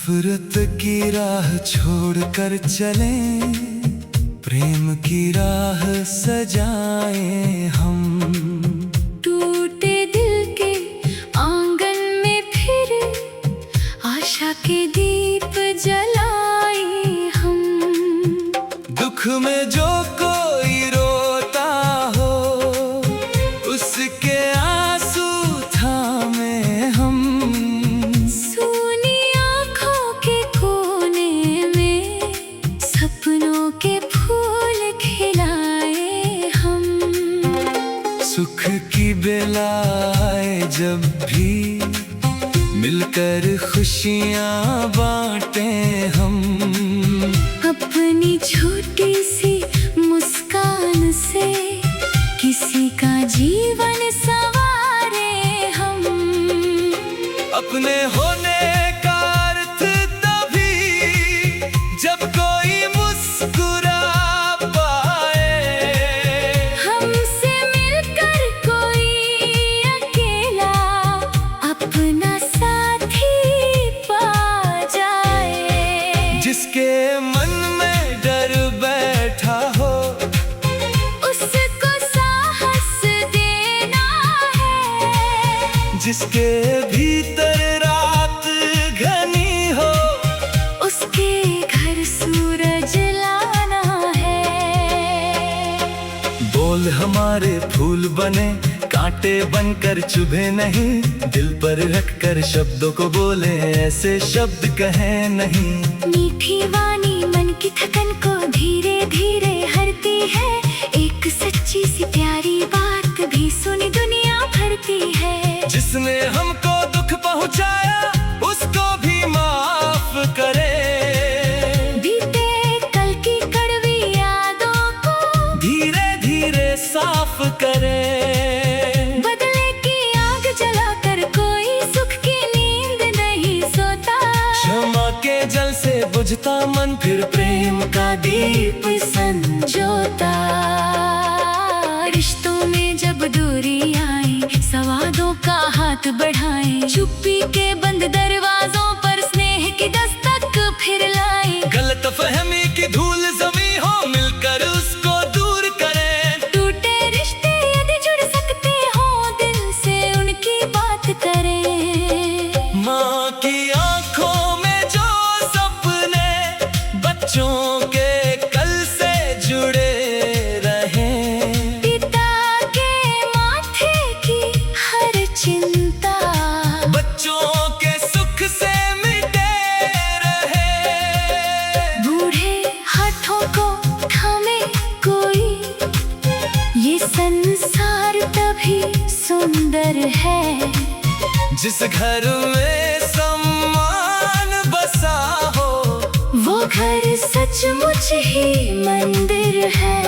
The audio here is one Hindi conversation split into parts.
नफरत की राह छोड़कर चले, प्रेम की राह सजाए हम। टूटे दिल के आंगन में फिर आशा के दीप जलाए हम। दुख में जो कोई रोता हो, उसके आंसू थामे हम। सूनी आँखों के कोने में सपनों के फूल खिलाए हम। सुख की बेला आए जब भी, मिलकर खुशियाँ बांटे हम। अपनी छोटी सी मुस्कान से किसी का जीवन संवारे हम। अपने होने का अर्थ तभी जब कोई मुस्कुरा पाए। हमसे मिलकर कोई अकेला अपना साथी पा जाए। जिसके मन में डर बैठा हो, उसको साहस देना है। जिसके भीतर रात घनी हो, उसके घर सूरज लाना है। बोल हमारे फूल बने, कांटे बनकर चुभे नहीं। दिल पर रखकर शब्दों को बोले, ऐसे शब्द कहे नहीं। मीठी वाणी मन की थकन को धीरे धीरे हरती है। एक सच्ची सी प्यारी बात भी सुनी दुनिया भरती है। जिसने हमको दुख पहुंचाया, उसको भी माफ करे। बीते कल की कड़वी यादों को धीरे धीरे साफ करे। बदले की आग जलाकर कोई सुख की नींद नहीं सोता। क्षमा के जल से बुझता मन, फिर प्रेम का दीप संजोता। रिश्तों में जब दूरी आए, संवादों का हाथ बढ़ाए। चुप्पी के बंद दरवाजों पर स्नेह की दस्तक फिर लाए। गलतफहमी की धूल जमी हो, मिलकर उसको दूर करें। टूटे रिश्ते यदि जुड़ सकते हो, दिल से उनकी बात करें। माँ की आंखों में जो सपने बच्चों के कल से जुड़े रहें। पिता के माथे की हर चिंता बच्चों के सुख से मिटे रहे। बूढ़े हाथों को थामे कोई, ये संसार तभी सुंदर है। जिस घर में सम्मान बसा हो, वो घर सचमुच ही मंदिर है।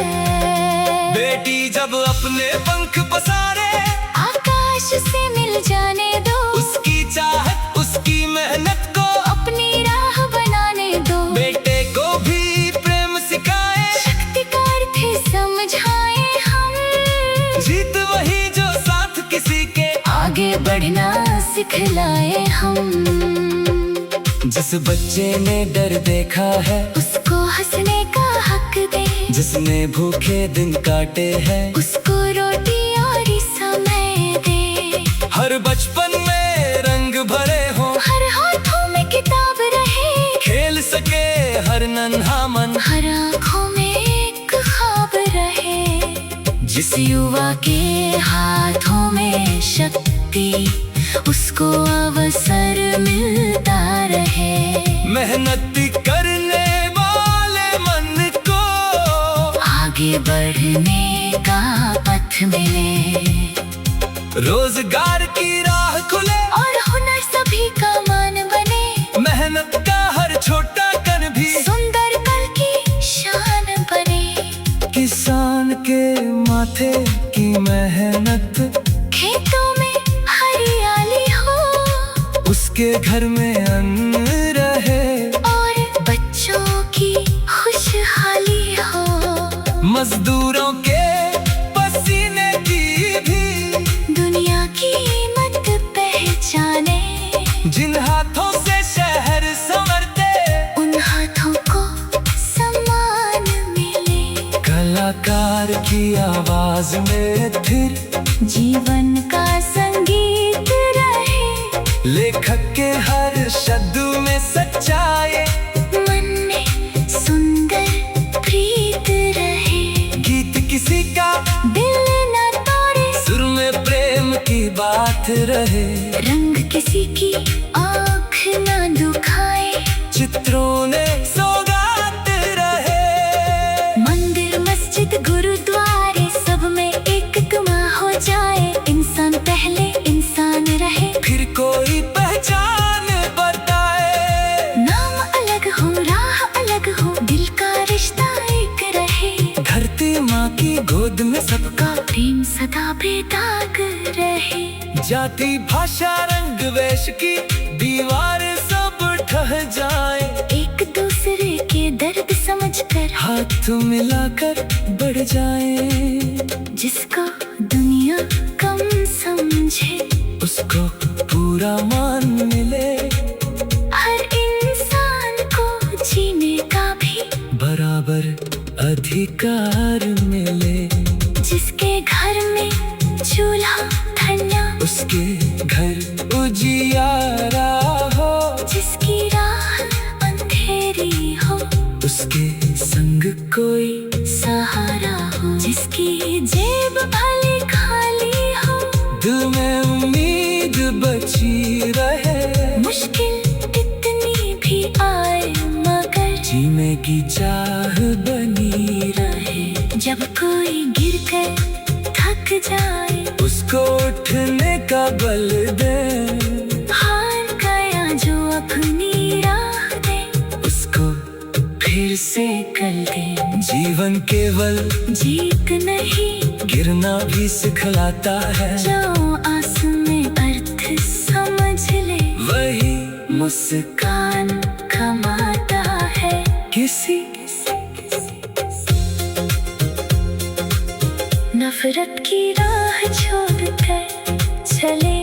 बेटी जब अपने पंख पसारे, आकाश से मिल जाने दो। उसकी चाहत उसकी मेहनत को अपनी राह बनाने दो। बेटे को भी प्रेम सिखाए। शक्ति का अर्थ समझाए हम। जीत वही जो साथ किसी के आगे बढ़ना सिखलाए हम। जिस बच्चे ने डर देखा है, उसको हंसने का हक दे। जिसने भूखे दिन काटे हैं, उसको रोटी और समय दे। हर बचपन में रंग भरे हो, हर हाथों में किताब रहे। खेल सके हर नन्हा मन। हर आँखों में एक ख्वाब रहे। जिस युवा के हाथों में शक्ति, उसको अवसर मिलता रहे। मेहनत करने वाले मन को आगे बढ़ने का पथ मिले। रोजगार की राह खुले और हुनर सभी का मान बने। मेहनत का हर छोटा कण भी सुंदर कल की शान बने। किसान के माथे की मेहनत, खेतों में हरियाली हो। उसके घर में अन्न रहे। और बच्चों की खुशहाली हो। मजदूरों के पसीने की भी दुनिया की कीमत पहचाने। जिन हाथों से शहर समा लेखक के हर शब्द में सच्चाई, मन में सुंदर प्रीत रहे, गीत किसी का दिल न तोड़े, सुर में प्रेम की बात रहे, रंग किसी की आँख न दुखाए, चित्रों ने सौगात रहे। मंदिर मस्जिद गुरुद्वारे सब में एक गुमा हो जाए, इंसान पहले इंसान रहे, फिर कोई पहचान बताए, नाम अलग हो राह अलग हो, दिल का रिश्ता एक रहे, धरती माँ की गोद में सबका प्रेम सदा बेदाग रहे। जाति भाषा रंग वेश की दीवार सब ढह जाए, एक दूसरे के दर्द समझकर हाथ मिलाकर बढ़ जाए, जिसको दुनिया कम समझे, उसको पूरा मान मिले, हर इंसान को जीने का भी बराबर अधिकार मिले, जिसके घर में चूल्हा धनिया, उसके घर उजियारा हो, जिसकी राह अंधेरी हो, उसके संग कोई सहारा हो, जिसकी जेब भले खाली हो, दिल में उम्मीद बची रहे, मुश्किल कितनी भी आए मगर जीने की चाह बनी रहे, जब कोई गिर कर थक जाए, उसको उठने का बल दे, हार गया जो अपनी राह दे, उसको फिर से कर दे। जीवन केवल जीत नहीं, गिरना भी सिखलाता है, जो आस में अर्थ समझ ले, वही मुस्कान कमाता है। किसी नफरत की राह छोड़कर चले,